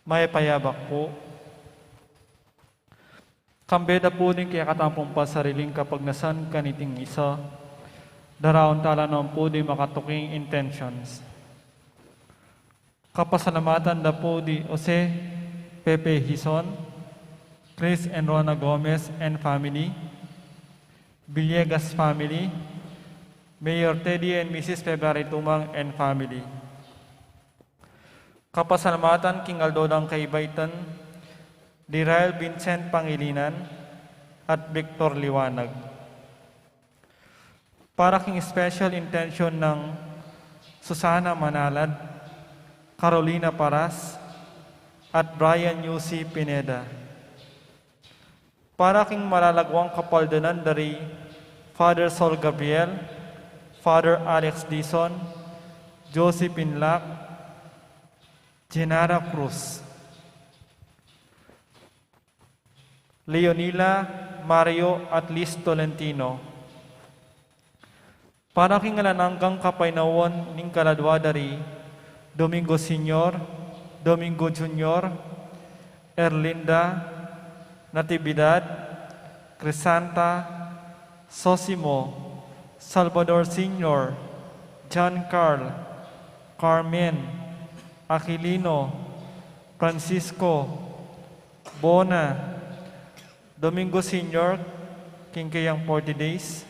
May payabak po. Kambeda po din kaya katampong pa sariling kapag nasan kaniting isa, daraon tala naman po di makatuking intentions. Kapasalamatan da po di Jose Pepe Hison, Chris and Rona Gomez and family, Villegas family, Mayor Teddy and Mrs. February Tumang and family. Kapasalamatan King Aldodang Kaibaitan, Dirael Vincent Pangilinan, at Victor Liwanag. Para king special intention ng Susana Manalad, Carolina Paras, at Brian Yusi Pineda. Para king malalagwang kapaldanan dari Father Sol Gabriel, Father Alex Dison, Josie Pinlac, Genara Cruz, Leonila Mario at Liz Tolentino. Para king alananggang kapainawon ning kaladwa dari Domingo Senior, Domingo Junior, Erlinda, Natividad, Crisanta, Sosimo, Salvador Senior, John Carl, Carmen, Aquilino, Francisco, Bona, Domingo Senior, Kinkayang 40 days,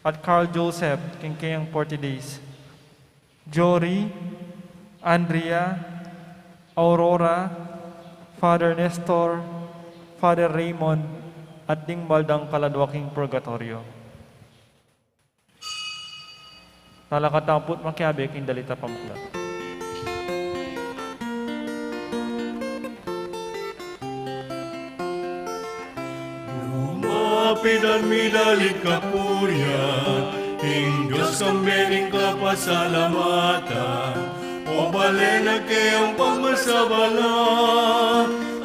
at Carl Joseph, Kinkayang 40 days. Jory, Andrea, Aurora, Father Nestor, Father Raymond, at Ding Baldang Kaladwaking Purgatorio. Talakatamput makiabik indalita pamuklat. Pidan midalit kapurian, ing Diyos kang bening kapasalamatan, o balena kayang pagmasabala,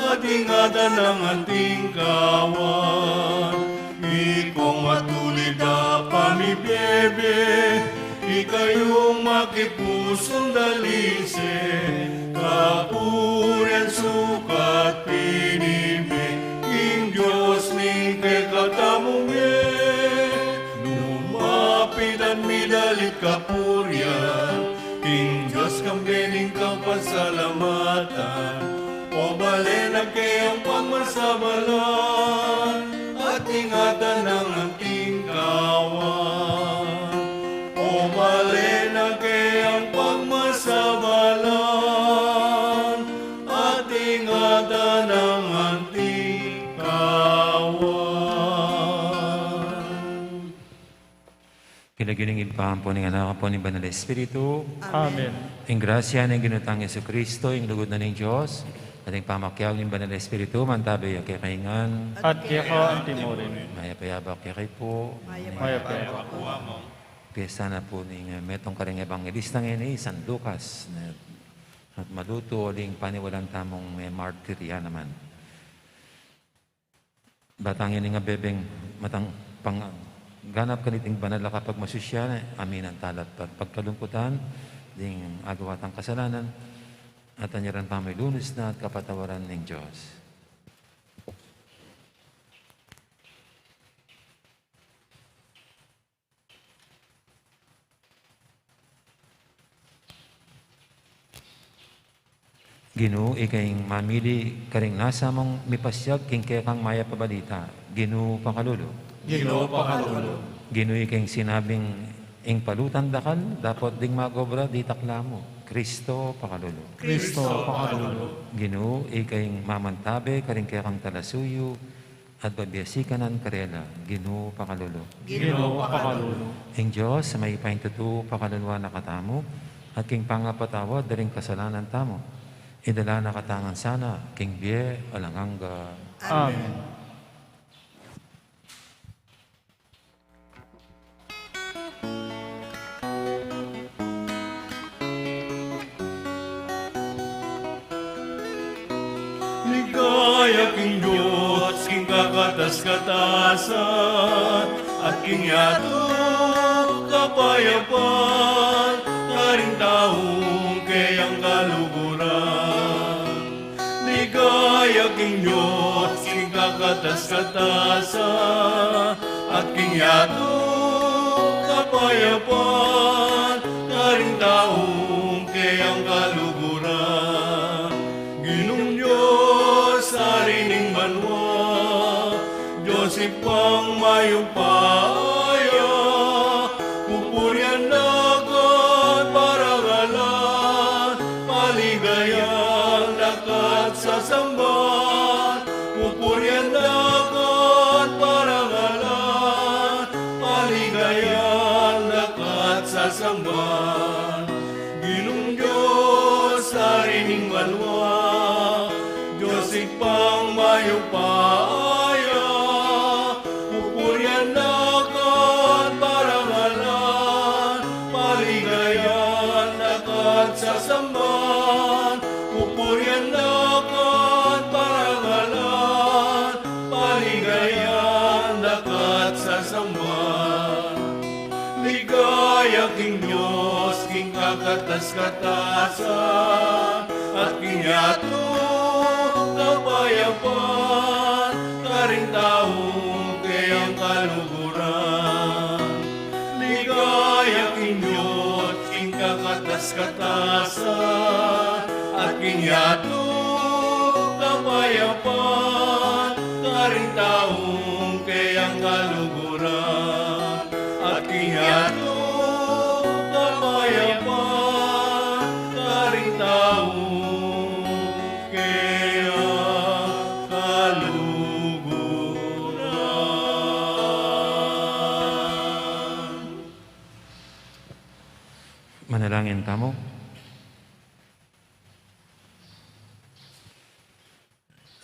at ingatan ng ating kawan. Ikong matulid na pamibebe, ikayong makipusong dalise, kapurian sukat pinibig, ing Diyos ning kekatamungin, lumapitan midalit kapurian, ing Diyos kang bening kapasalamatan, o balena kayang pagmasabalan, at ingatan ng ating kawan. O balena kayang pagmasabalan, at ingatan ng ating kawan. Kinagilingin pa po ng anak po ng Banal na Espiritu. Amen. Ang grasya ng ginutang Yesu Kristo, ang lugod na ng Diyos, at ang pamakyaw ng Banal na Espiritu, mantabi ang kakaingan. At kaya ka ang timurin. Maya payabak kaya po. Maya payabak. Piyesta na po ng metong karing evangelista ngayon San Lucas. At maluto uling paniwalang tamong may martirya naman. Batangin nga bebeng matang pang ganap kaniting banal kapag masusya, amin ang talat pagkalungkutan, ding agawatang kasalanan, at anyaran pa may lunas na at kapatawaran ng Diyos. Ginoo, ikayong mamili karing nasa mong mipasyag king kaya kang maya pabalita. Ginoo pakalulo. Ginoo pakalulo. Ginoo ikayong sinabing ing palutan dakal, dapat ding magobra di taklamo. Kristo pakalulu. Kristo pakadulo. Ginoo, ikayong mamantabe, karing kaya kang talasuyo, at babiyasikanan karela, Ginoo pakalulu. Ginoo pakadulo. Ang Diyos, sa may pahintuto, pakaluluwa na katamo, at king pangapatawad, daring kasalanan tamo. Idala na katangan sana, king biye, alanganga. Amen. Ligaya king Diyos, king kakatas-katasan, at king yato kapayapan, karing taong kayang kaluguran. Ligaya king Diyos, king kakatas-katasan, at king yato kapayapan, karing taong kayang kaluguran. Ginong Diyos, arining banwa, Diyos ipang mayupaya, pupuryan dagat parangalan, paligayang lakat sa sambat, pupuryan dagat parangalan, paligayang lakat sa sambat. Ginong Diyos, arining banwa, Diyos ipang mayupaya, pupuryan dagat parangalan, paligayang lakat sa sambat, pupuryan dagat parangalan, paligayang lakat sa sambat. Ligaya king Diyos, king kakatas-katasan, at king yato kapayapan, karing taong kayang kaluguran. Ligaya king Diyos, king kakatas-katasan, at king yato kapayapan, karing taong kayang kaluguran. At king yato kapayapan, karing taong kayang kaluguran. Manalangin tamo.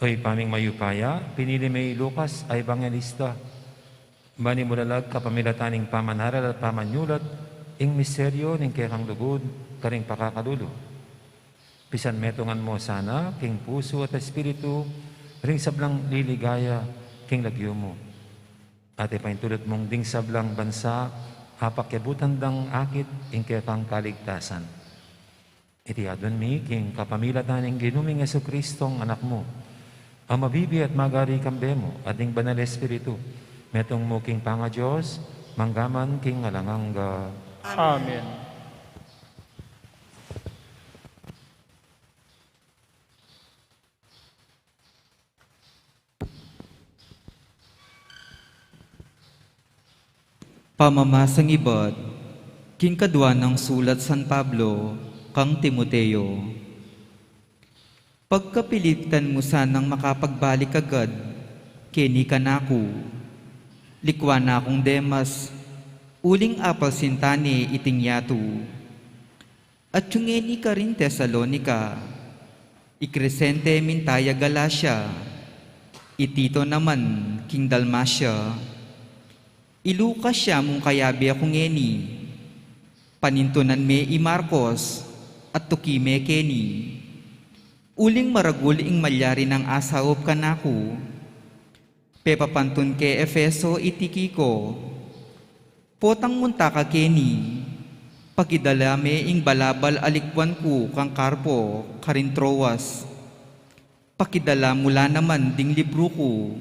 Oy, paming mayupaya, pinili may Lucas ay bangalista. Bani mulalag kapamilataning pamanaral at pamanyulat, ing misteryo ning kekang lugod, karing pakakadulo. Pisan metungan mo sana, king puso at espiritu, ring sablang liligaya, king lagyo mo. At ipaintulot mong ding sablang bansa, hapakyabutang dang akit, ing kekang kaligtasan. Iti adon mi, king kapamilataning ginuming Jesucristong anak mo, ang mabibi at magari kambe mo, ating banal espiritu, metong mo king panga Diyos, manggaman king alanganga. Amen. Pamamasang ibad, king kadwa ng sulat San Pablo, kang Timoteo. Pagkapilitan mo sanang makapagbalik agad, kini ka naku. Likwa na akong Demas, uling apal sintani iting yatu. At yungeni ka rin Tesalonika, ikresente mintaya Galacia, itito naman king Dalmatia. Ilukas siya mong kayabi akong ngeni, panintunan me i Marcos, at tukime keni. Uling maragul ing malyari ng asaop kanaku, pepapantun ke Efeso itikiko, potang munta ka keni, pagidalame ing balabal alikwan ku kang Karpo, Karintroas, pakidala mula naman ding libro ko,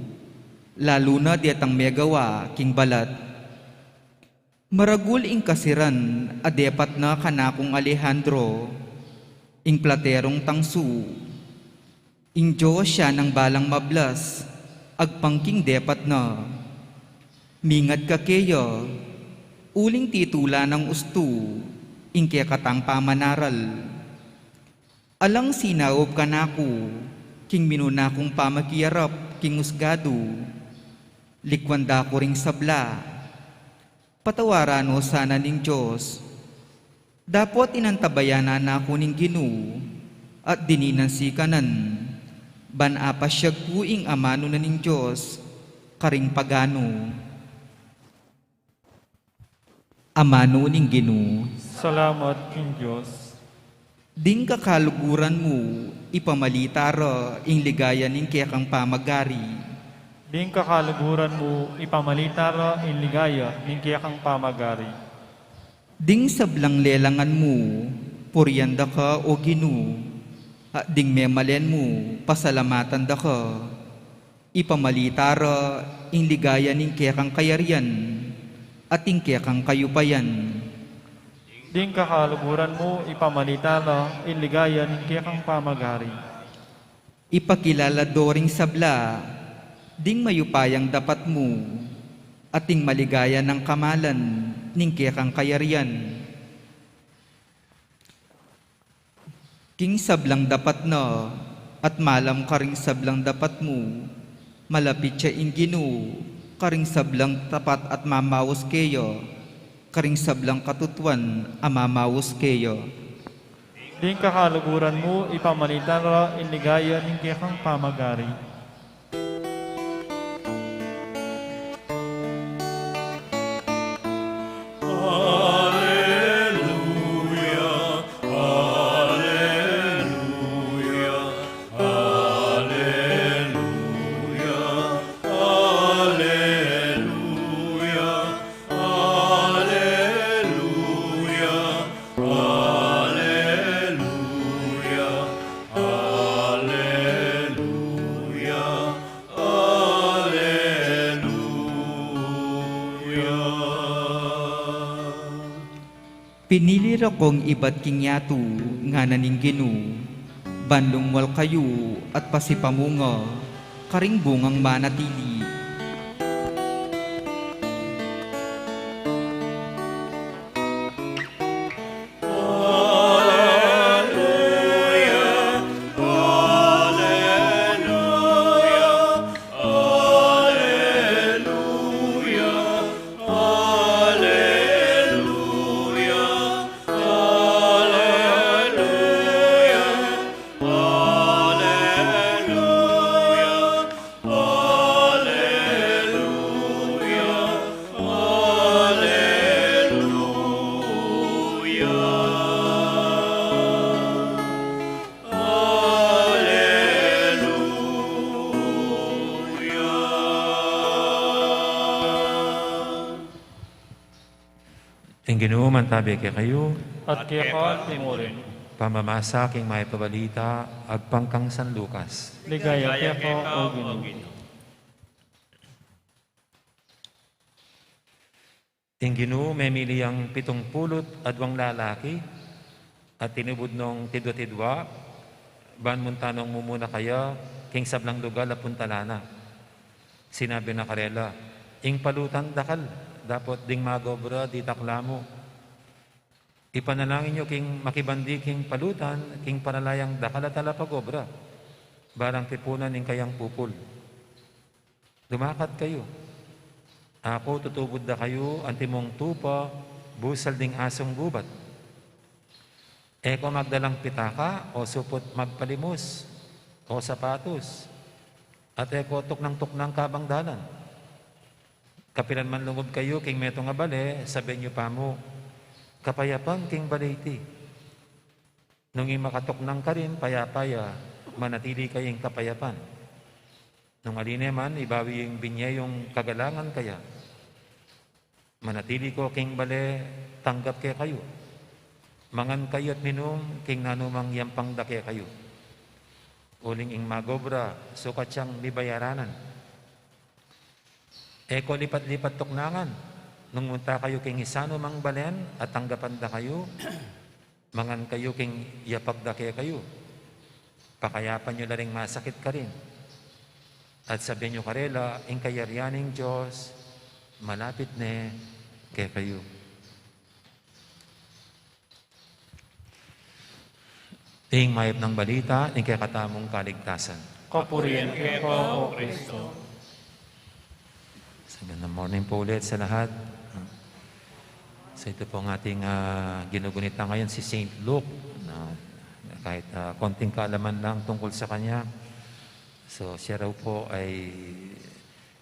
lalo na diatang megawa king balat. Maragul ing kasiran, adepat na kanakong Alejandro, ing platerong tangsu, ing Diyos siya ng balang mablas, agpangking depat na. Mingat ka keya, uling titula ng ustu, ingke katang pamanaral. Alang sinaob ka nako, king minuna kong pamakiyarap, king usgado, likwanda ko ring sabla. Patawaran o sana ning Diyos, dapat inantabayanan ako ning Ginoo, at dininan si kanan, banapa siya kuing amano na ning Diyos, karing pagano. Amano ning Ginoo, Salamat king Diyos. ding kakaluguran mo, ipamalitara ing ligaya ning kayakang pamagari. Ding kakaluguran mo, ipamalitara in ligaya, ning kang pamagari. Ding sablang lelangan mo, puryanda ka o Ginoo, at ding memalen mo, pasalamatan da ka. Ipamalitara ing ligaya ning kayakang kayarian, at ing kayakang kayupayan. Ding kakaluguran mo, ipamalitara in ligaya, ning kang pamagari. Ipakilala doring sabla, ding mayupayang dapat mo, at ding maligaya ng kamalan, ning kayakang kayarian. King sablang dapat na, at malam karing sablang dapat mo, malapit siya ing Ginoo, karing sablang tapat at mamawos kayo, karing sablang katutuan, amamawos kayo. Ding kakaluguran mo, ipamalitara in ligaya, ning kang pamagari. Hallelujah, hallelujah, hallelujah, hallelujah, hallelujah, hallelujah, hallelujah, hallelujah. Pinili ra kong ibat king yato, nga naning Ginoo, banlungwal kayo at pasipamunga, karing bungang manatili. Ang Ginoo mantabi kay kayo, At kaya mo rin. pamamasa king may pabalita, agpangkang San Lucas. Ligaya kaya ko, o Ginoo. Ang Ginoo may miliyang 70 adwang lalaki, at tinubod nung tidwa-tidwa, ban muntanong mumuna kaya, king sablang lugar apuntalana. Sinabi na karela, ing palutan dakal, dapat ding magobra di taklamo. Ipanalangin nyo king makibandi king palutan, king panalayang dakal at alapagobra, barang tipunan ing kayang pupul. Lumakad kayo. Ako tutubod da kayo, antimong tupa, busal ding asong gubat. Eko magdalang pitaka, o supot magpalimos, o sapatos, at eko tuknang-tuknang kabang dalan. Kapilan man lungob kayo, king meto nga bale, sabihin nyo pa mo, kapayapan king baliti. Nung imakatuknang ka rin, payapaya, manatili kayong kapayapan. Nung aline man, ibawi yung binya yung kagalangan kaya. Manatili ko king bale, tanggap kaya kayo. Mangan kayo at minum, king nanumang yampang da kaya kayo. Uling ing magobra, sukat siyang bibayaranan. Eko lipat-lipat tuknangan, nung munta kayo king isano mang balen at tanggapan da kayo, mangan kayo king yapag da kaya kayo. Pakayapan nyo laring masakit ka rin. At sabihin nyo karela, ing kayarianing Diyos, malapit ne kaya kayo. Ing mayap ng balita, ing kakatamong kaligtasan. Kapurihan kay O Kristo. So, good morning po ulit sa lahat. So ito po ang ating ginugunita ngayon, si Saint Luke. Kahit konting kaalaman lang tungkol sa kanya. So siya raw po ay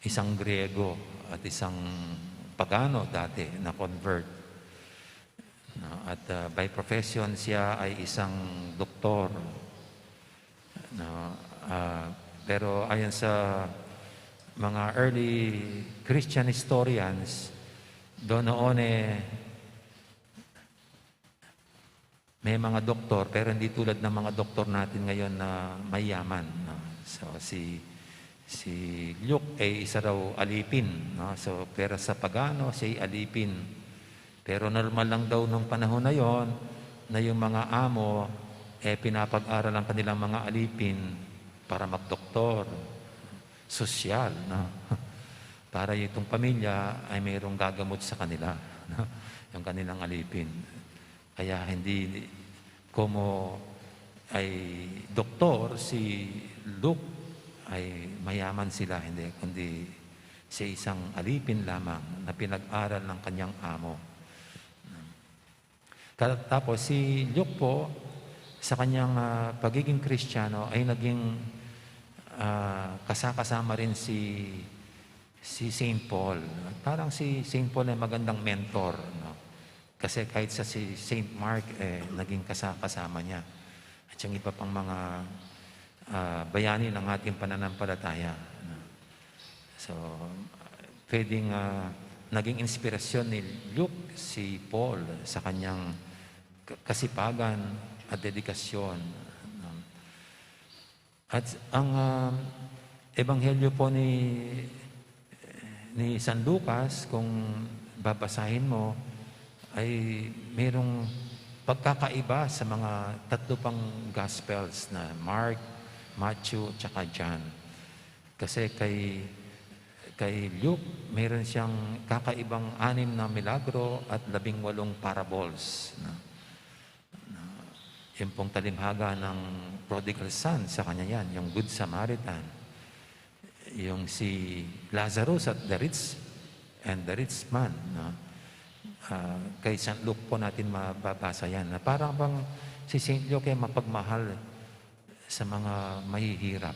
isang Griego at isang pagano dati na convert. At by profession siya ay isang doktor. Pero ayon sa mga early Christian historians, doon noon may mga doktor, pero hindi tulad ng mga doktor natin ngayon na mayaman. So si Luke ay isa raw alipin. So, pero sa pagano, siya ay alipin. Pero normal lang daw nung panahon na yon na yung mga amo pinapag-aral ang kanilang mga alipin para magdoktor, sosyal, para itong pamilya ay mayroong gagamot sa kanila, yung kanilang alipin. Kaya hindi como ay doktor, si Luke ay mayaman sila, hindi, kundi siya isang alipin lamang na pinag-aral ng kanyang amo. Tapos si Luke po, sa kanyang pagiging Kristiyano ay naging kasama rin si Saint Paul. Parang si Saint Paul ay magandang mentor. No? Kasi kahit sa si Saint Mark, naging kasama niya. At yung iba pang mga bayani ng ating pananampalataya. No? So, pwedeng naging inspirasyon ni Luke si Paul sa kanyang kasipagan at dedikasyon. At ang ebanghelyo po ni San Lucas, kung babasahin mo, ay mayroong pagkakaiba sa mga tatlo pang Gospels na Mark, Matthew, tsaka John. Kasi kay Luke, mayroon siyang kakaibang 6 na milagro at 18 parables. Yung pong talimhaga ng prodigal son, sa kanya yan, yung Good Samaritan. Yung si Lazarus at the rich man. Kay St. Luke po natin mababasa yan. Na parang bang si St. Luke ay mapagmahal sa mga mahihirap.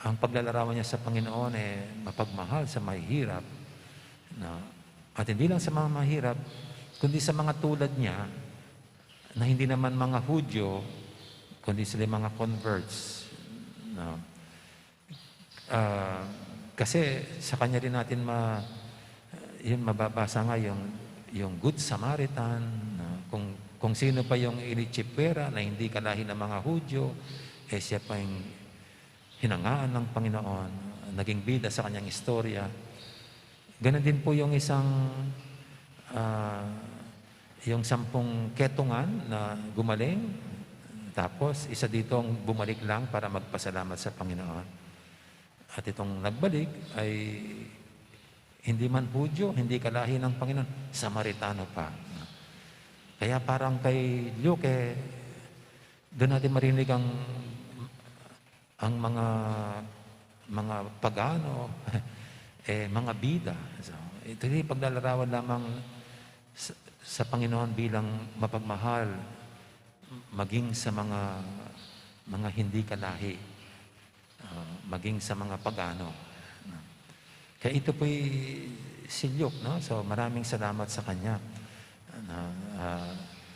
Ang paglalarawan niya sa Panginoon mapagmahal sa mahihirap. At hindi lang sa mga mahirap, kundi sa mga tulad niya, na hindi naman mga Hudyo, kundi sila mga converts. Kasi sa kanya rin natin yun mababasa nga yung Good Samaritan, kung sino pa yung initsipwera na hindi kalahi ng mga Hudyo, siya pa yung hinangaan ng Panginoon, naging bida sa kanyang istorya. Ganon din po yung yung 10 ketungan na gumaling, tapos isa dito ang bumalik lang para magpasalamat sa Panginoon. At itong nagbalik ay hindi man Hudyo, hindi kalahi ng Panginoon, Samaritano pa. Kaya parang kay Luke, doon natin marinig ang mga pagano, mga bida. So, ito yung paglalarawan lamang sa Panginoon bilang mapagmahal, maging sa mga hindi kalahi, maging sa mga pagano. Kaya ito po'y si Luke, no? So maraming salamat sa kanya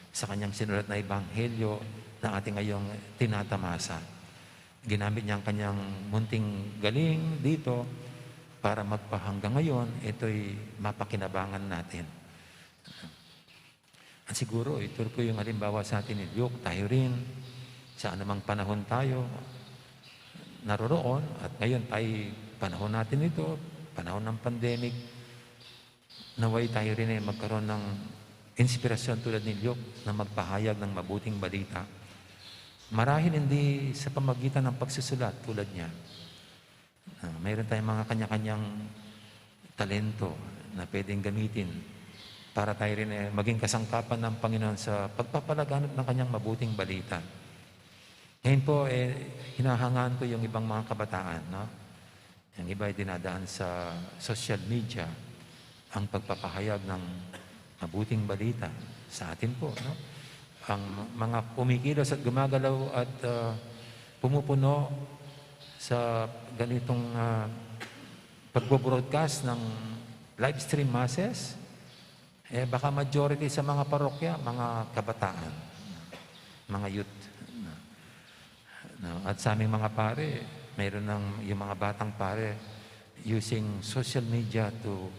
sa kanyang sinulat na ebanghelyo na ating ngayong tinatamasa. Ginamit niya ang kanyang munting galing dito para magpahanggang ngayon, ito'y mapakinabangan natin. At siguro, ito po yung halimbawa sa atin ni Luke, tayo rin, sa anumang panahon tayo naroroon, at ngayon tayo, panahon natin ito, panahon ng pandemic, naway tayo rin magkaroon ng inspirasyon tulad ni Luke na magpahayag ng mabuting balita. Marahil hindi sa pamagitan ng pagsusulat tulad niya. Mayroon tayong mga kanya-kanyang talento na pwedeng gamitin para tayo rin maging kasangkapan ng Panginoon sa pagpapalaganap ng kanyang mabuting balita. Ngayon po, hinahangaan ko yung ibang mga kabataan, no? Yung iba ay dinadaan sa social media ang pagpapahayag ng mabuting balita sa atin po, no? Ang mga kumikilos at gumagalaw at pumupuno sa ganitong pagbo-broadcast ng live stream masses, baka majority sa mga parokya, mga kabataan, mga youth. No? At sa aming mga pare, mayroon ng yung mga batang pare using social media to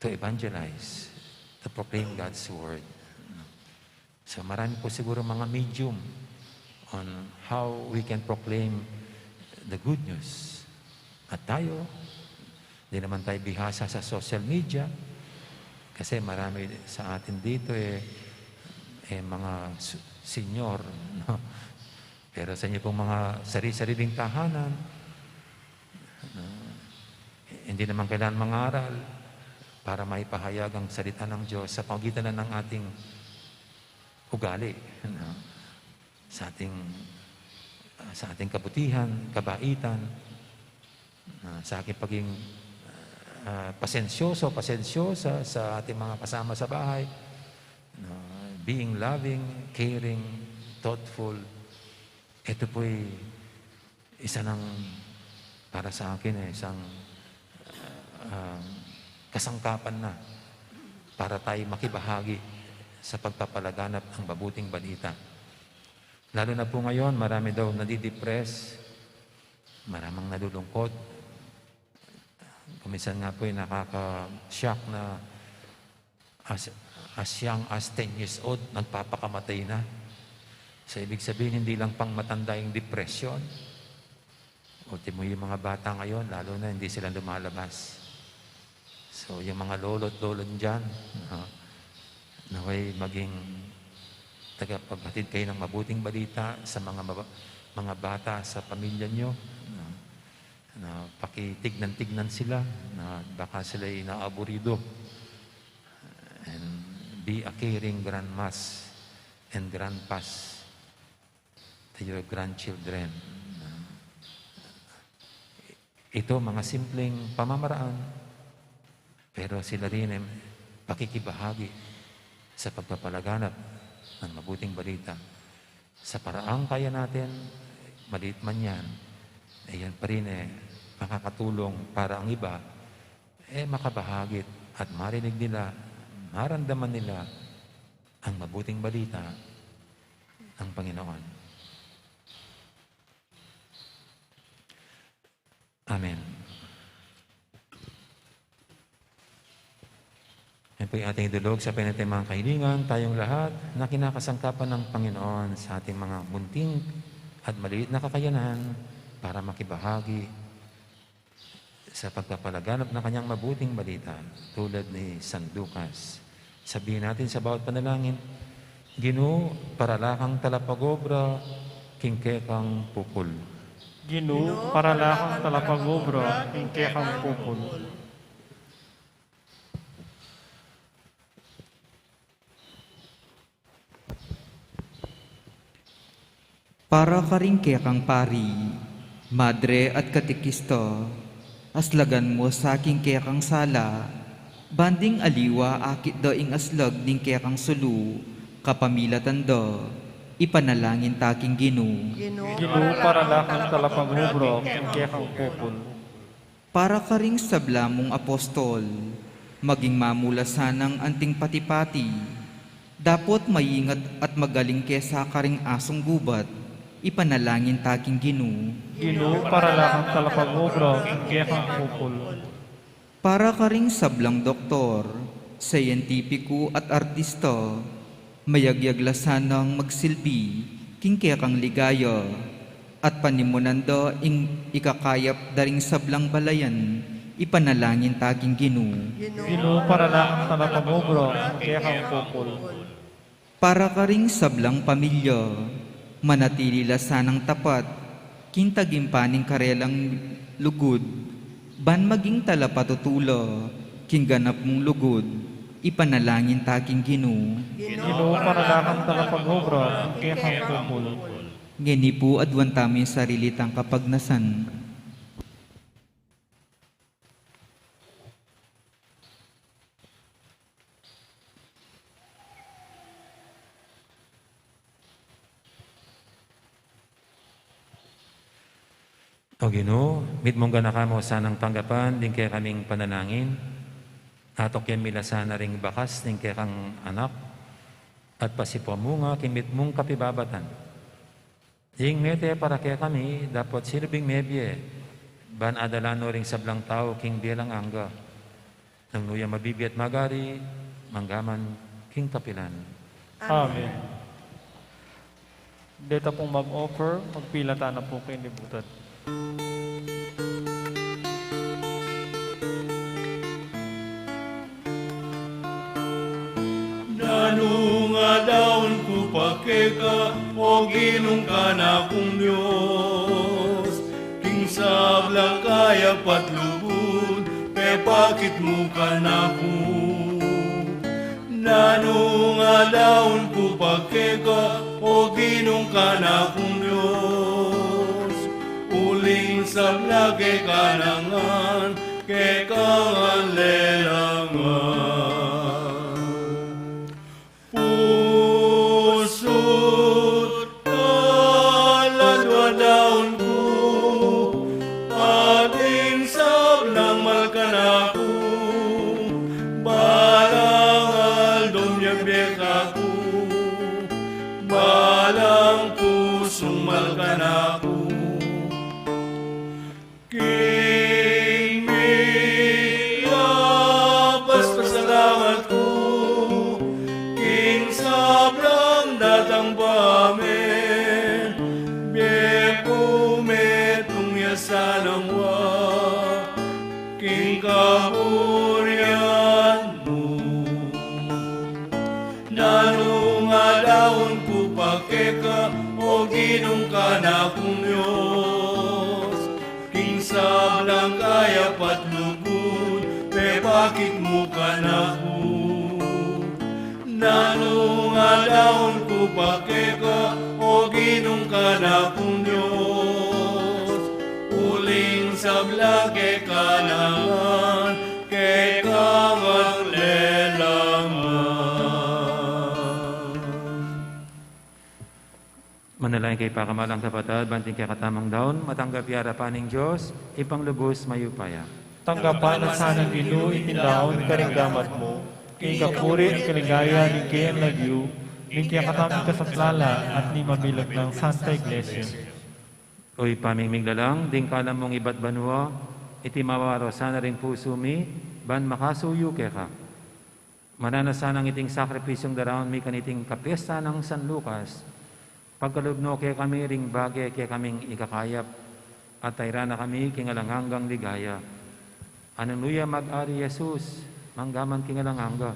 evangelize, to proclaim God's word. So marami po siguro mga medium on how we can proclaim the good news. At tayo, hindi naman tayo bihasa sa social media kasi marami sa atin dito mga senior, no? Pero sa inyo pong mga sariling tahanan, hindi naman kailangan mangaral para maipahayag ang salita ng Diyos sa pagitan ng ating ugali, no? sa ating kabutihan, kabaitan, sa ating paging pasensyosa sa ating mga kasama sa bahay, no? Being loving, caring, thoughtful. Ito po'y isa ng, para sa akin, isang kasangkapan na para tayo makibahagi sa pagpapalaganap ng mabuting balita. Lalo na po ngayon, marami daw nadidepress, maraming nalulungkot. Kuminsan nga po ay nakaka-shock na as young as 10 years old, nagpapakamatay na. So, ibig sabihin, hindi lang pang matanda yung depression. Ultimo yung mga bata ngayon, lalo na hindi sila lumalabas. So, yung mga lolo't dyan, naway maging tagapaghatid kayo ng mabuting balita sa mga bata sa pamilya nyo. Na pakitignan-tignan sila, na baka sila'y naaburido. And be a caring grandmas and grandpas to your grandchildren. Ito, mga simpleng pamamaraan, pero sila rin ay pakikibahagi sa pagpapalaganap ng mabuting balita. Sa paraang kaya natin, maliit man yan, yan pa rin makakatulong para ang iba, makabahagit at marinig nila, maramdaman nila ang mabuting balita ng Panginoon. Amen. Yan po yung ating idulog sa nating mga kahilingan, tayong lahat na kinakasangkapan ng Panginoon sa ating mga munting at maliit na kakayanan para makibahagi sa pagpapalaganap ng kanyang mabuting balita tulad ni San Lucas. Sabihin natin sa bawat panalangin, Ginoo, paralakang talapagobra, kingkekang pupul. Ginoo, paralakang talapagobra, kingkekang pupul. Para karingkekang pari, madre at katikisto, aslagan mo sa aking kekang sala, banding aliwa akit do ing aslag ning kekang sulu, kapamilatan do, ipanalangin taking Ginoo. Ginoo, paralakang talapagobra, kingkekang pupul. Para karing sablamong apostol, maging mamulasan ng anting patipati, dapat maingat at magaling kesa karing asong gubat, ipanalangin taking Ginoo. Ginoo, paralakang talapagobra, kingkekang pupul. Para karing sablang doktor, siyentipiko at artista, mayagyaglasan ng magsilbi, kingkekang ligaya, at panimunan do ing ikakayap daring sablang balayan, ipanalangin taking Ginoo. Ginoo, paralakang talapagobra, kingkekang pupul. Para karing sablang pamilya, manatili lasanang tapat, kintagimpaning karelang lugod, ban maging talapatutula, kingganap mong lugod, ipanalangin taking Ginoo. Ginoo, paralakang talapagobra, kingkekang pupul. ngeni po adwan tamin sarili tang kapagnasan. O Ginoo, mit mong ganakamo sanang tanggapan, din kaya kaming pananangin, atok yan mila sana ring bakas, din kaya kang anak, at pasipamunga, kimit mong kapibabatan. Ding mete para kaya kami, dapat silbing mebye, ban adalano ring sablang tao, king bilang angga, nang nuya mabibi at magari, manggaman, king kapilan. Amen. Dito pong mag-offer, magpilata na po kayo libutan. Nanunga daon ku pakeka, o ginong ka na kong Diyos. King sablang kaya patlubod, pe bakit mo ka na ko? Nanunga daon ku pakeka, o ginong ka na kong Diyos. Uling sabla ke kanangan, ke kangan lelangan. Pusot kaladwa daon ko, ating sablang malkan ako, balang aldom yabek ako, balang pusong malkan ako. King Miyapas pasalamat ko, King sablang datang pamen, biyeko metong yasanang wa, King kahurian mo. Nanunga daon ko pakeka, o ginong ka na kong Diyos. King sablang kaya patlugod, pe bakit mo ka na ko? Nanunga daon ko pakeka, o ginong ka na kong Diyos. Uling sabla ke kanangan, ke kangang lelangan. Manalangin kay pakamalang kapatid, banting kay katamang daon, matanggap yara paning Diyos, ipanglubos mayupaya. Tanggapan na sana Ginoo itindaon karinggamat mo, king kapuri at kaligaya ni Kian Lagyu, ni kaya kataming kasatlala at ni mabilag ng Santa Iglesia. Oy pamimiglalang, ding kalam mong iba't banwa, iti mawaro sana rin puso mi, ban makasuyo ke ka. Mananasanang iting sakripisyong daraon mi kaniting kapiesta ng San Lucas, pagkalubno kaya kami ring bagay kaya kaming ikakayap, at tayra na kami kingalanganggang ligaya. Ananuya mag-ari Jesus, manggaman kingalangangga.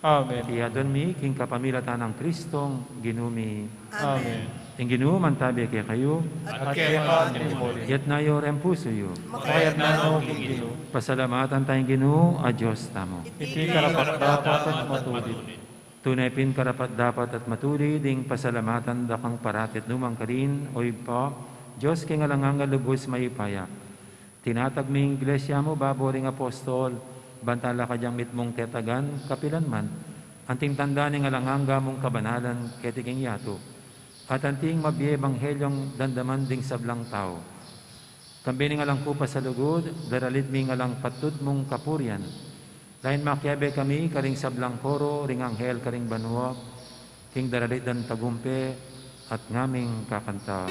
Amen. Kaya doon mi, king kapamilatan ng Kristong ginumi. Amen. Ing ginoo mantabi kaya kayo, At kaya ka ni Mori, yat na yo rempuso yo. makayat na no king Ginoo, Pasalamatan tayong ginoo, a Diyos tamo. iti karapat dapat at matulid. Tunay pin karapat dapat at matuli, ding pasalamatan dakang paratit numang karin, oy pa, Diyos kay ngalangang lubos mayipaya. Tinatag ming iglesia mo, baboring apostol, bantala ka diyang mitmong ketagan, kapilan man, anting tanda ni ngalanganga mong kabanalan, ketiking yato, at anting mabiye banghelyong dandaman ding sablang tao. Kambi ni ngalang kupa sa lugod, daralit mi ngalang patud mong kapuryan, lain makyabe kami, karing sablang koro, ring anghel, karing banwa, king daralit dan tagumpe, at ngaming kakanta.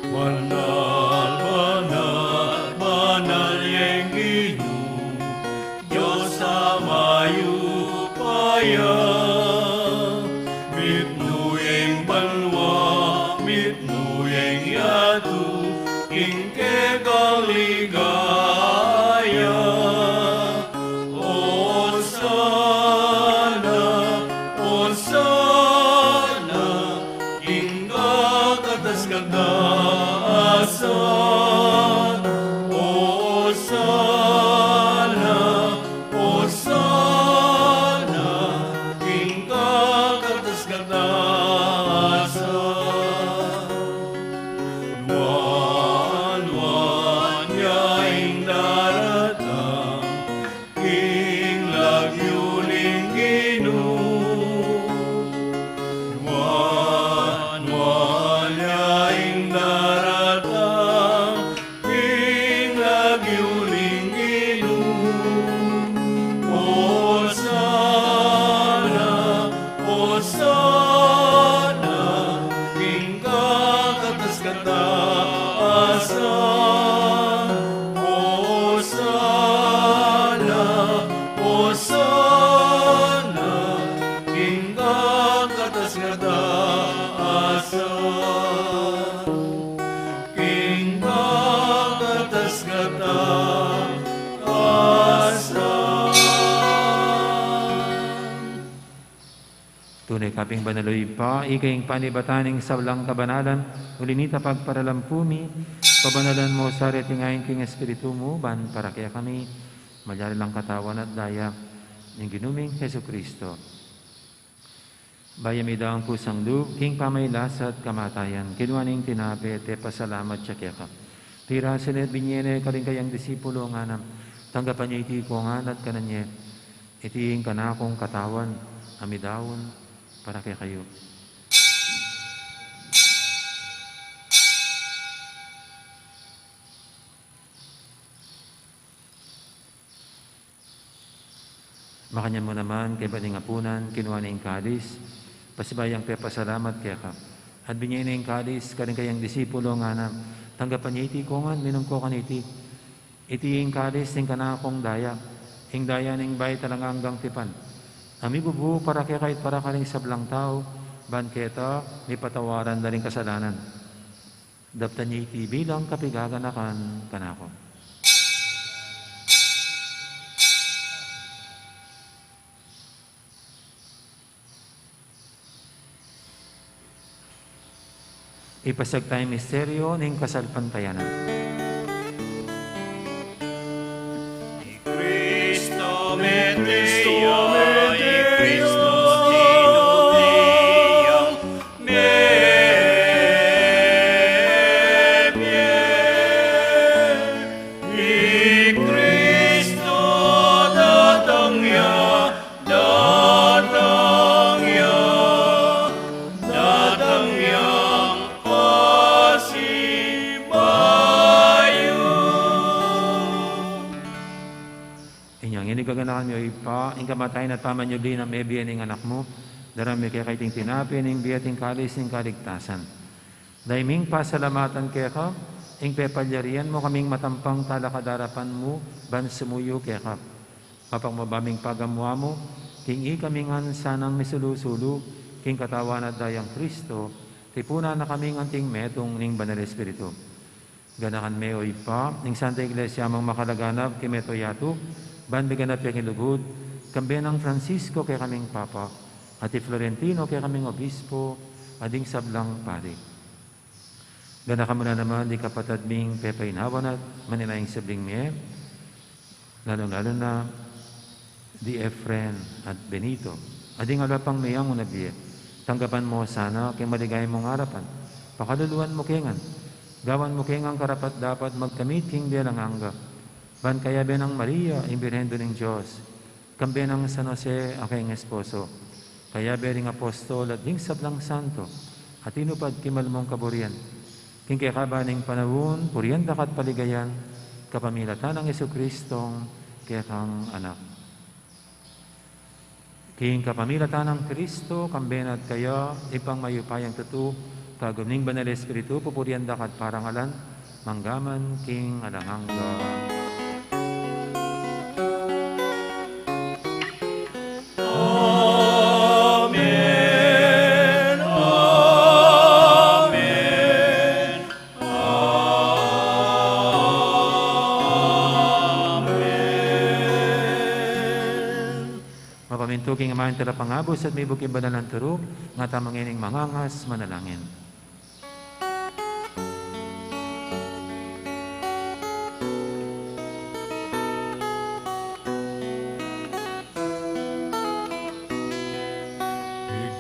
Banal, banal, banal yang Ginoo, Diyos sa mayupaya. Mitnuyeng banwa, mitnuyeng yatu, king kaligaya. O sana, king katas kagdaasan. O sana, king katas yuling Ginoo. Hosana, Hosana, king kakatas kataasan. Hosana, Hosana, king kakatas kataasan. King kakatas kataasan. Tunay kaping banaloy pa, ikaing panibataning sablang kabanalan, ulinita pagparalampumi, pabanalan mo sa retingayin king espiritu mo, ban para kaya kami, malyari lang katawan at daya, ng ginuming Heso Kristo. Bayami daang kusang loob, king pamaylas at kamatayan, kinuaning tinape, te pasalamat siya kaya ka. Tira sinet binyene kaling kayang disipulo nga nam, tanggapan niya iti ko nga at kananye, itiing kanakong katawan, amidawon, para kaya kayo. Makanya mo naman, kay baning apunan, kinuha na yung kalis, pasibayang kaya pasalamat kaya ka. At binyay na yung kalis, karing kayang disipulo nga na, tanggapan niya iti ko nga, minum ko kaniti. Iti yung kalis, yung kanakong daya, yung daya ng bay talaga hanggang tipan. Ami bubu, para kaya kahit para kaling sablang tao, ban keta, may patawaran na rin kasalanan. Daptan niya iti bilang kapigaganakan kanako. Ipasag tayo misteryo ng kasalpantayanan. Cristo Medea, Cristo Dinobia, I Cristo datang ya, datang ya, datang yang Inyang inigaganakan niyo ipa, ing kamatayan at paman niyo din ang mebiyan ng anak mo, darami kaya kaiting tinapin, ing biyating kalis, ing kaligtasan. Daiming pasalamatan kaya ka, ing pepalyarian mo kaming matampang talakadarapan mo, ban sumuyo kaya ka. Mapangmabaming pagamwa mo, king ikaming sanang misulusulo, king katawan at dayang Kristo, tipuna na kaming anting metong ning banal espiritu. Ganakan meo ipa, ing Santa Iglesia mang makalaganap, kimeto yato, ban biganap yung ilugod, kambiyan ng Francisco kaya kaming Papa, at Florentino kaya kaming Obispo, ading sablang pari. Ganaka mo na naman di kapatad ming pepainawan at maninayang sabling miye, lalo-lalo na di Efren at Benito. Ading alapang miyang unabiye, tanggapan mo sana kay maligay mong harapan, pakaluluan mo kengan, gawan mo kengang karapat dapat magkamit king bilang angga. Ban kaya benang Maria, imbirhendo ng Diyos, kambenang San Jose, aking esposo, kaya bering apostol at ding sablang santo, at inupad kimalmong kaburian, king kaya kabaning panahon, purianda kat paligayan, kapamilatan ng Jesucristong kaya kang anak. King kapamilatan ng Kristo, kambenat kaya, ipang mayupayang tutu, kagumning banal espiritu, pupurianda kat parangalan, manggaman king alangangga. Amen, Amen, Amen. Mapamintuking amahin tala pangabos at may bukim banal ng turog, nga tamang ining mangangas manalangin.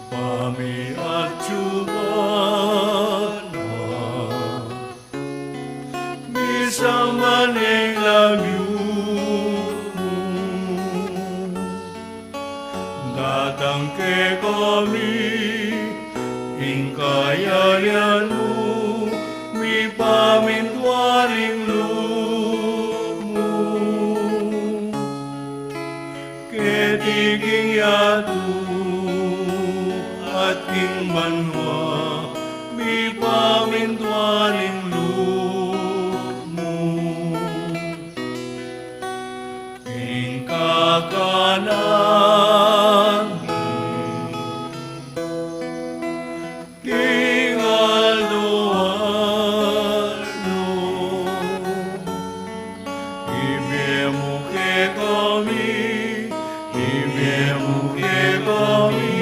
Kami at subat mo, bisang maning lagyumo, datang ke kami, ing kayayan mo, mi pamintwaring loob king yatu at king banwa, mi pamintuaning lumo. King kakanan, king aldo-aldo, ibemu ke kami, ibemu ke kami,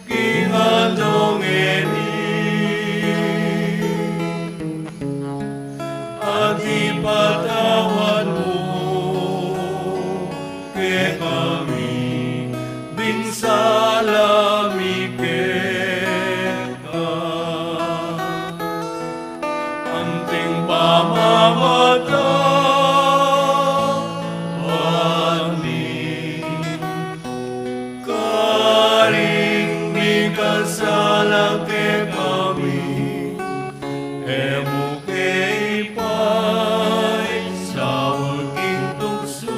king aldongeni, at ipatawan mo ke kami, binsalami ka. Anting pamamata, aning karing mikasalang ke kami, emo ke ipay, sa ulking tukso,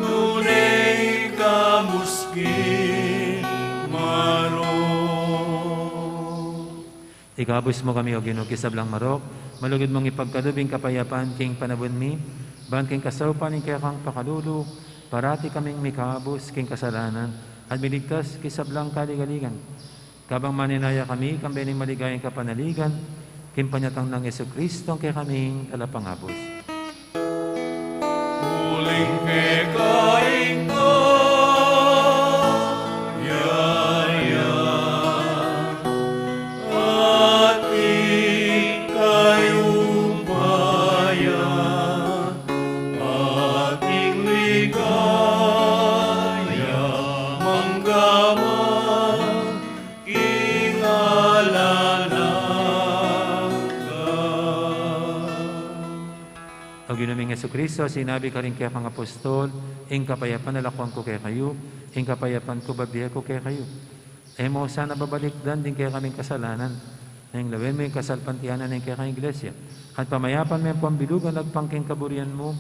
nunay kamuski maro. Ikabus mo kami o Ginoo kisablang marok, malugid mong ipagkalubing kapayapaan king panabon mi, ban king kasaupan ing kaya kang pakalulu, parati kaming mikabus king kasalanan, at miligtas kisablang kaligaligan. Kabang maninaya kami, kambening maligayang kapanaligan, king panyatang ng Yesu Kristo kaya kaming kalapangabos. Uling ke kain ko, yaya, at ikayong bayan, ating ligaya, manggaman, O ginuming Yesu Kristo, sinabi ka rin kaya kang apostol, ing kapayapan nalakuan ko kaya kayo, ing kapayapan ko babiya ko kaya kayo. Emo sana babalikdan din kaya kaming kasalanan, nang lawin mo yung kasalpantianan ng kaya kang iglesia. At pamayapan mo yung pambilugan nagpangking kaburian mo,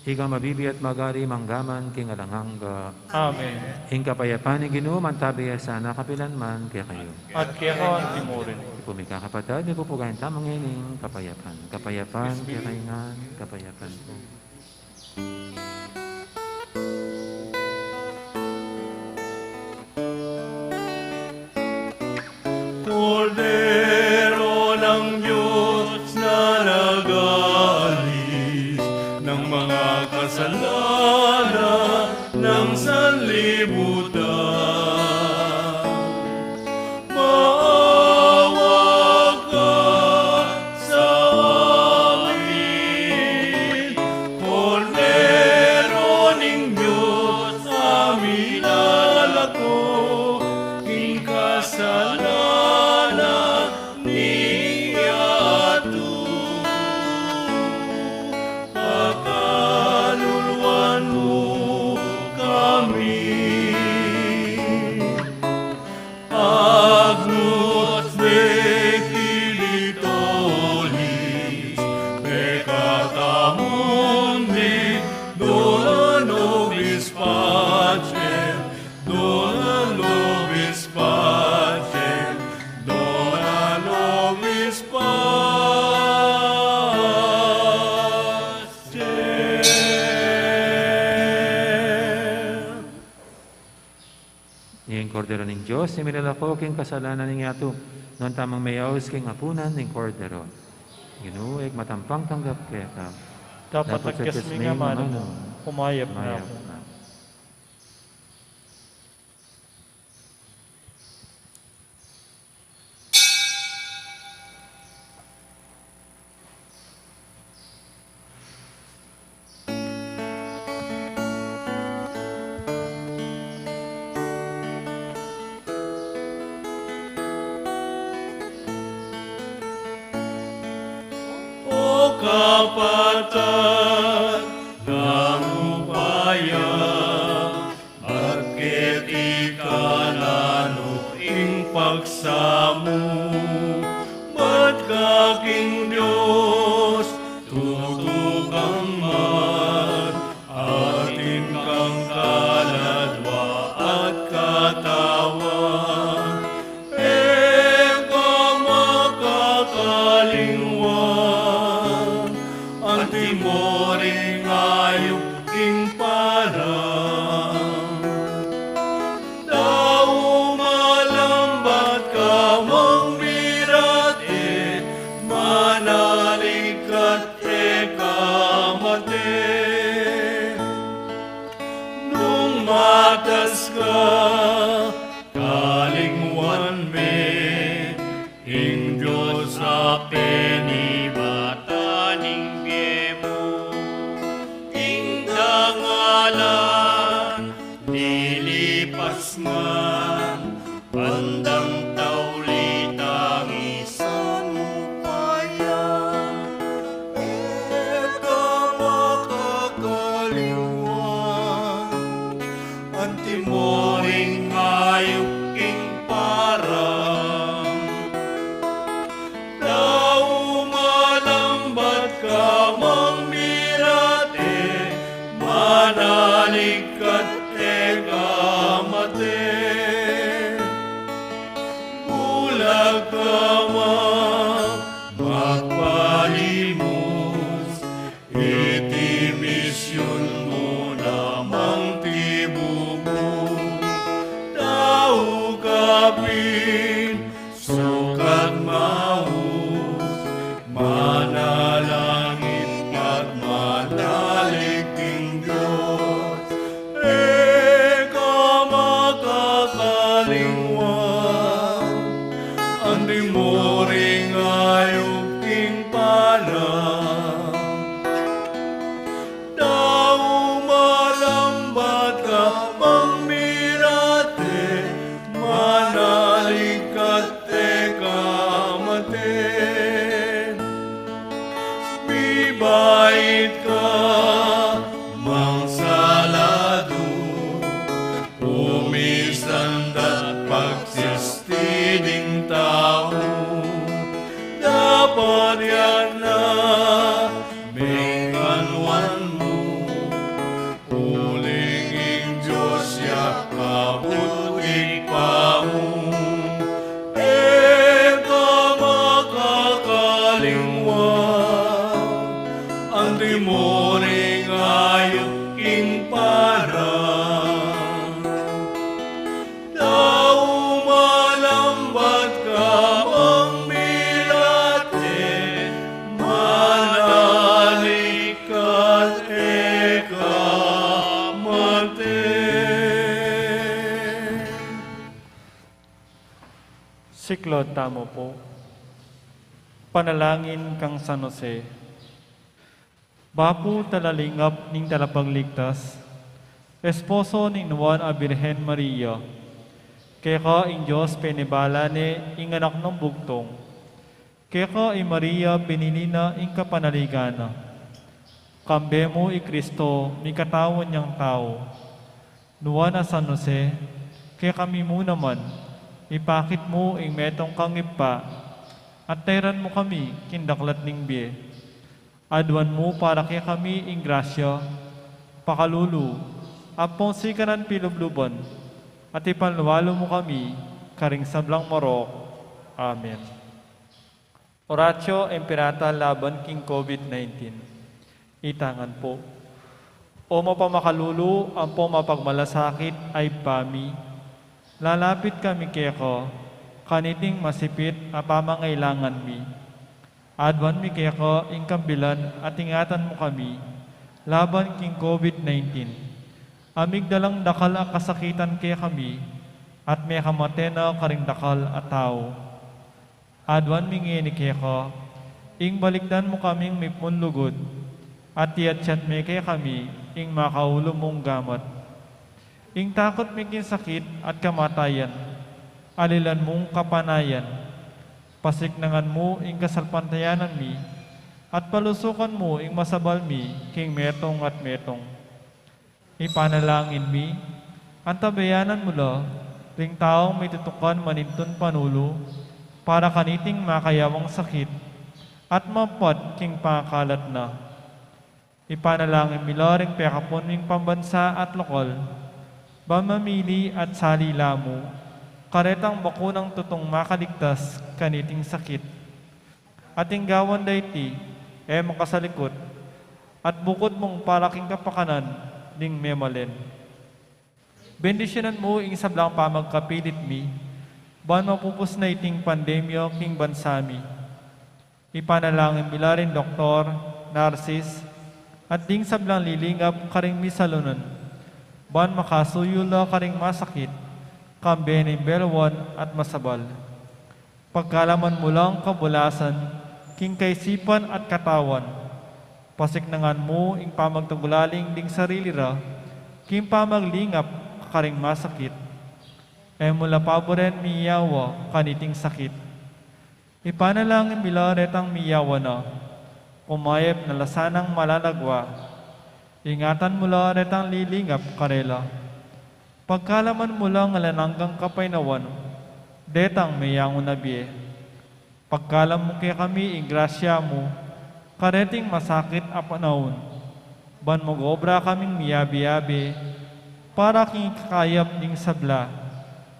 ikaw mabibi at magari manggaman king alanghangga. Amen. Ing kapayapan ni Ginoo man tabiya sana kapilan man kaya kayo. At kaya kawan timurin. Ipumika kapatid, may pupugahin tamang hining kapayapan. Kapayapan, kaya kaingan, kapayapan po. Kordero ng Diyos na nag-alis ng mga kasalanan ng sanlibutan. Maawa ka sa amin, Kordero ng Diyos, amin alako, king kasalanan ni Yatu. Pakaluluan mo kami, Agnus Dei Kilitolis, peccata mundi, dona nobis pacem, dona nobis pacem, dona nobis pacem. Ning kordero ning Diyos, imilalako king kasalanan ning Yatu, noon tamang mayaws king apunan ning kordero. Ginuig matampang tanggap kaya ka. Dapat nagkas mi nga man, umayap na Mayap ako. na. O kapatid ng upaya, bakit ikalano ing pagsamo? Ba't kaking Diyos tutukang man, atin kang timoring ayong king parang tao malambat ka mong mirate manalikat kamate nung matas ka kalingwan me ing Diyos sa penibataning biyemo ing dangalan nilipas man pandang taulitang isang upaya eka makakaliwan ang timoring hayop king parang tao malambat ka mang mirate manalikat eka mate bulag ka magpalimos iti misyon mo namang tibubong tao kapin sukat maus manalangin at manaliking Diyos eka makakalingwan ang timoring ayong king parang tao malambat ka mang mirate manalikat kamate bibait ka mang salado umisandat pagsistiding tao dapat yan na menganwan mo ulinging Diyos ya kabutik pa mo eka makakalingwan ang timoring ayok king parang tao malambat ka mang mirate manalikat eka mate. Siklod tamo po. Panalangin kang San Jose. Bapu talalingap ning talapagligtas, esposo ning nuwan a Birhen Maria, kaya ka ing Diyos penibala ni ing anak ng bugtong, kaya ka ing Maria pinilina ing kapanaligana. Kambe mo i Kristo, mi katawan niyang tao. Nuwan a San Jose, kaya kami mo naman, ipakit mo ing metong kangipa, at tayran mo kami kindaklat ning biye. Adwan mo para kaya kami ing grasya, pakalulu, apong sikaran pilubluban, at ipanluwalo mo kami, karing sablang marok. Amen. Oratio Imperata laban king COVID-19. Itangan po. O mapamakalulu, ang po mapagmalasakit ay pami. Lalapit kami keko, kaniting masipit apamangailangan mi. Adwan mi keko, ingkambilan at ingatan mo kami, laban king COVID-19. Amig dalang dakal ang kasakitan kaya kami, at may kamate na karing dakal at tao. Adwan mi ngini keko, ing balikdan mo kaming mipon lugod, at tiyat-tiyat me kaya kami, ing makaulo mong gamat. Ing takot mi king sakit at kamatayan, alilan mong kapanayan, pasiknangan mo ing kasalpantayanan mi, at palusukan mo ing masabal mi, king metong at metong. Ipanalangin mi, ang tabayanan mo la, ring taong may tutukan manintun panulo, para kaniting makayawang sakit, at mapat king pangakalat na. Ipanalangin mi la ring pekapon ming pambansa at lokal, bamamili at salila mo, karetang bakunang tutong makaligtas kaniting sakit. Ating gawan dayti, makasalikot, at bukod mong paraking kapakanan ning memalen. Bendisyonan mo ing sablang pamagkapilit mi, ban mapupus na iting pandemyo king bansami. Ipanalangin mila rin Doktor, Narcis, at ding sablang lilingap karing misalunan, ban makasuyula karing masakit, kambening belwan at masabal. Pagkalaman mo lang kabulasan, king kaisipan at katawan, pasiknangan mo ing pamagtagulaling ding sarili ra, king pamaglingap karing masakit. Mula paboren miyawa kaniting sakit. Ipanalangin mila retang miyawa na, umayep na lasanang malalagwa. Ingatan mula retang lilingap karela. Pagkalaman mula nga lananggang kapainawan, detang miyangon na biye. Pagkalam mo kaya kami ing grasya mo, kareting masakit a panahon. Ban mag-obra kaming miyabi-yabi, para king kakayap ning sabla,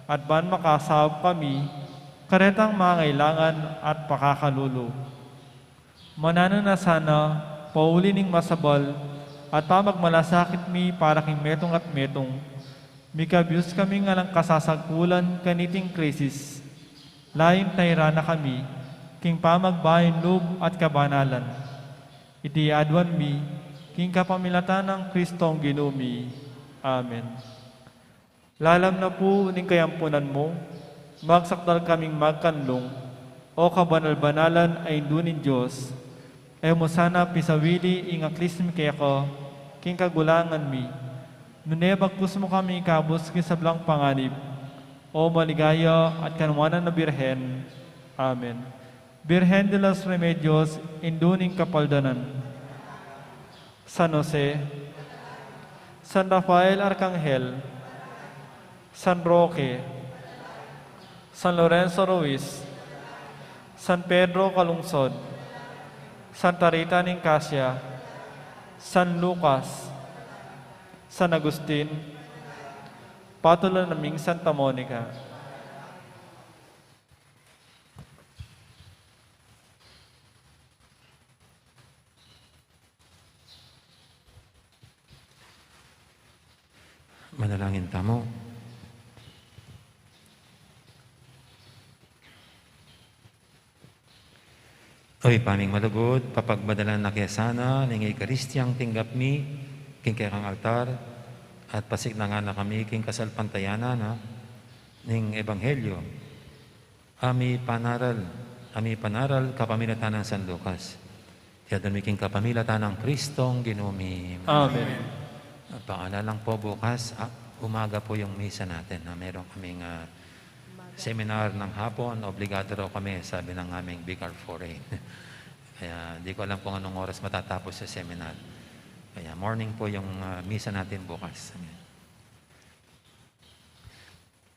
at ban makasahab kami, karetang mangailangan at pakakalulo. Manano na sana, pauli ning masabal, at pamagmalasakit mi para king metong at metong, mikabyus kami nga lang kasasagpulan kaniting krisis. Lain tayra na kami, king pamagbayin loob at kabanalan. Iti adwan mi, king kapamilatan ng Kristong ginumi. Amen. Lalam na po ning kayampunan mo, magsakdal kaming magkanlong, o kabanal-banalan ay dunin Diyos, ay mo sana pisawili ing aklism kaya ko, king kagulangan mi, nunebagkus mo kami kabos kisablang panganib, o maligaya at kanwanan na Birhen. Amen. Birhen de los Remedios, induning kapaldanan. San Jose, San Rafael Arcangel, San Roque, San Lorenzo Ruiz, San Pedro Calungsod, Santa Rita Nicasia, San Lucas, San Agustin, patuloy naming Santa Monica. Manalangin tamo. Oy, paming malugod, papagbadalan na kaya sana, ning Eukaristiyang tinggap mi, king kayang altar, at pasik na nga na kami, king kasalpantayana na, ning Ebanghelyo. Ami panaral, kapamilatan ng San Lucas. Kaya doon king kapamilatan ng Kristong ginumi. Amen. Paalalang po bukas, umaga po yung misa natin na meron kaming seminar ng hapon, obligado raw kami, sabi ng aming Vicar Foreign. Kaya di ko alam kung anong oras matatapos sa seminar. Kaya morning po yung misa natin bukas.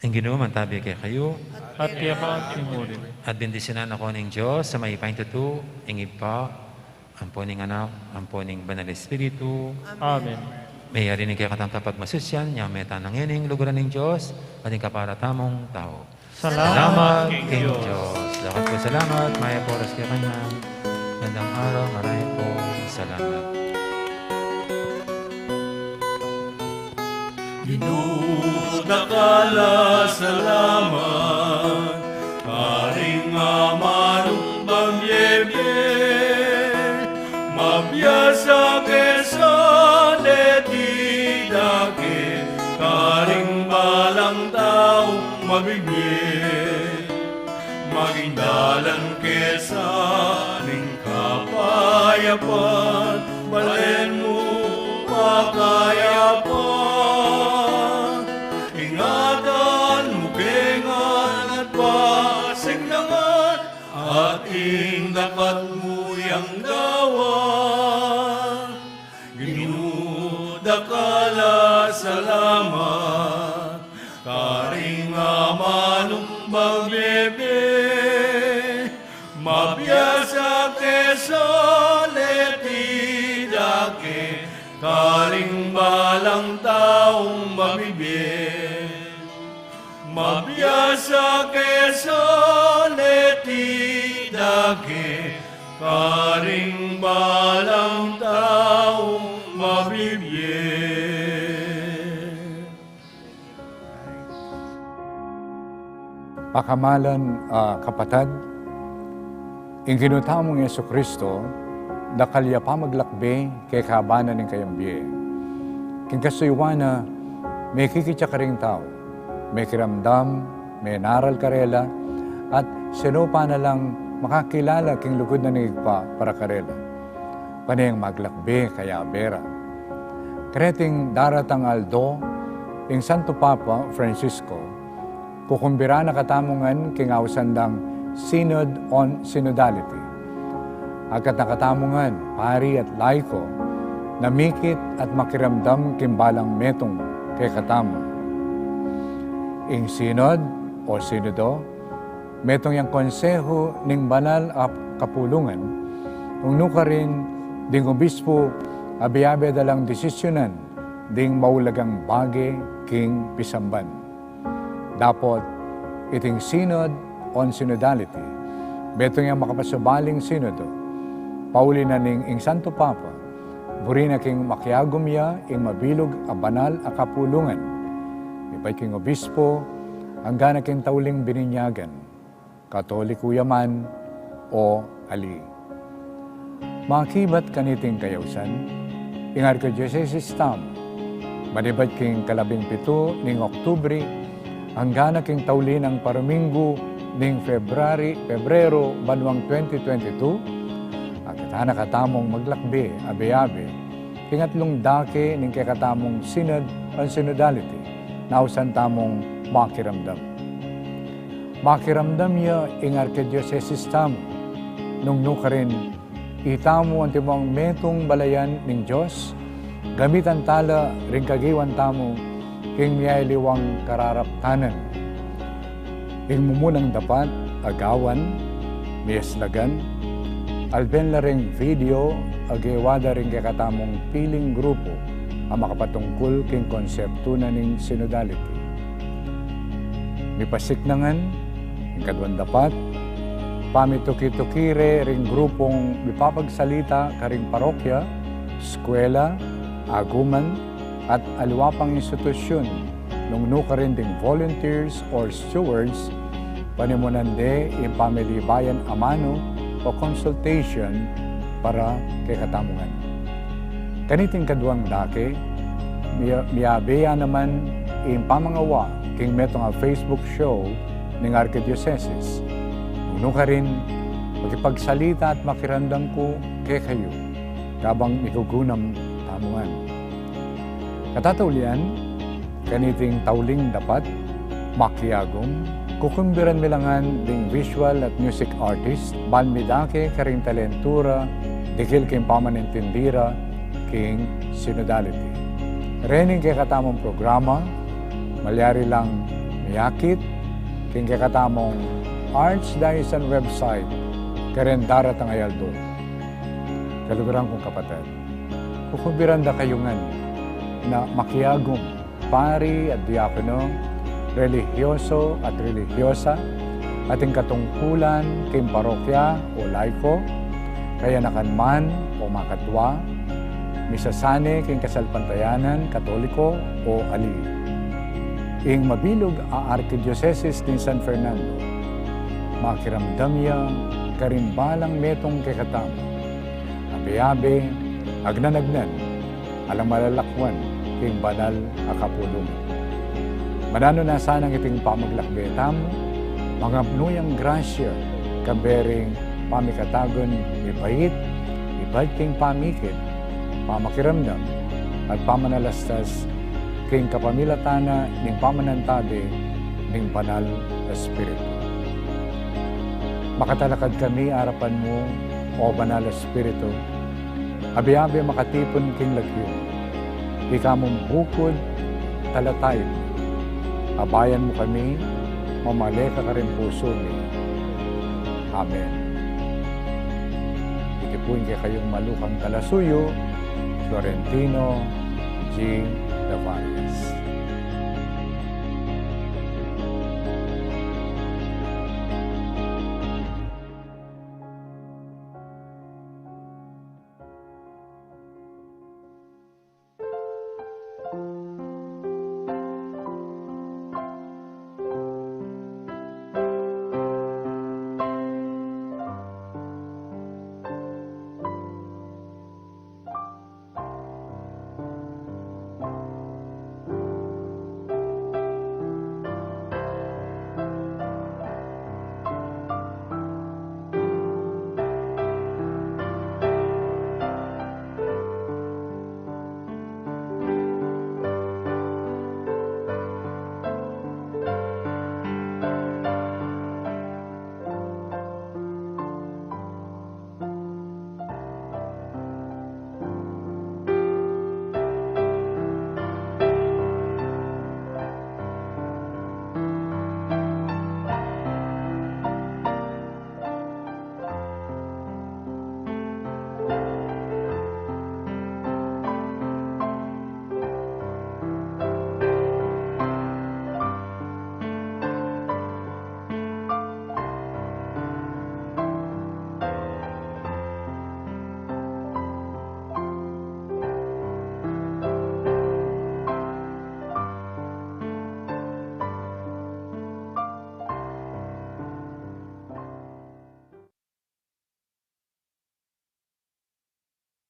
Ang Ginoo mantabi kay kayo, At kaya ka timurin. at bendisyonan ako ng Diyos sa may paintutu, ing ipa, ang po ning anak, ang po ning banal espiritu, Amen. may arinig kaya katang kapag masusyan, niya meta ng ining luguran ng Diyos, ating kaparatamong tao. Salamat, King Diyos. Lahat po salamat. Maya po oras kaya kanya. Gandang araw. Maraming po salamat. Dinudakala salamat, karing amanong bamyebye, mabiyasa kesan etidake, karing balang tao mabibye, magindalan kesan ning kapayapan, balen mo makayapan. Ingatan mo kengan at pasiglangan, at indapat mo yang dawan. Ginudakala salamat, karing amanong magbebe, mabiyasa kesan etidake, karing balang taong mabibig. Mabiyasa kesan etidake, karing balang taong Pakamalan, kapatid, ing ginutamong Yesu Kristo, dakalya pa maglakbe kay kahabanan ng kayambiye. King kasuywana, may kikitsa ka ring tao, may kiramdam, may naral karela, at sino pa na lang makakilala king lugod na nigpa para karela. Panayang maglakbe kaya bera. Kreting daratang Aldo, ing Santo Papa Francisco, kukumbira na katamungan king awsandang Synod on Synodality. Agkat nakatamungan, pari at laiko, namikit at makiramdam kimbalang metong kay katamo. Ing Synod o Synodo, metong yang konseho ning banal at kapulungan, kung nuka rin ding obispo abiabe dalang desisyonan ding maulagang bage king pisamban. Dapat iting Synod on Synodality, betong yang makapasubaling Synodo, pauli na ning ing Santo Papa, buri na king makiagumya ing mabilog a banal a kapulungan, ibay king obispo, hanggang na king tauling bininyagan, Katoliko yaman o ali. Makibat kaniting kayawsan, ing Archdiocese Tamo, manibad king 17 ning Oktubre, hanggang na king tauli ng Paromingo ning Pebrero banwang 2022, ang katana katamong maglakbe, abe-abe, tingatlong dake ning kakatamong Synod on Synodality, nausan tamong makiramdam. Makiramdam niya ing Archdiocese Tamo, nung nuka rin, itamo ang timong metong balayan ning Diyos, gamitan tala ring kagiwan tamo, king miyayliwang kararaptanan. Ing mumunang dapat, agawan, miyaslagan, alben la ring video, agewada ring kakatamong piling grupo, ang makapatungkol king konsepto na ning synodality. Mipasiknangan, ing kadwan dapat, pamituki-tukire ring grupong mipapagsalita karing parokya, eskwela, aguman, at aliwapang institusyon, nung nuka rin ding volunteers or stewards, panimunande yung family bayan amano o consultation para kay katamungan. Kaniting kaduang dake, miyabeya naman yung pamangawa king metong a Facebook show ng Archdiocese. Nung nuka rin, magipagsalita at makirandam ko kay kayo, kabang ikugunam tamungan. Katataulian, kaniting tauling dapat, makiagom, kukumbiran milangan ding visual at music artist, balmidake karing talentura, dikil king pamanintindira, king synodality. Rening kay katamong programa, malyari lang miyakit, king kay katamong Archdiocese website, karen daratang ayaldo. Kalugarang kong kapatid, kukumbiran da kayungan na makiagom, pari at diakono, religyoso at religyosa, ating katungkulan king parokya o laiko, kaya nakanman o makatwa, misasane king kasalpantayanan, katoliko o ali. Ing mabilog a Archdiocese din San Fernando, makiramdam niya karimbalang metong kekatam, abe-abe, agnanagnan, alang malalakwan, king banal akapulong. Manano na sanang iting pamaglakbetam, mga nuyang grasya, kabering pamikatagon, ipait, ibad king pamikit, pamakiramdam, at pamanalastas, king kapamilatana, ning pamanantade, ning banal na Espiritu. Makatalakad kami harapan mo, o banal na Espiritu, abi-abi makatipon king lagyo, ikamong bukod, talatay, abayan mo kami, mamaleka ka rin puso ni. Amen. Itipuin kay kayong malukang talasuyo, Florentino G. Tavares.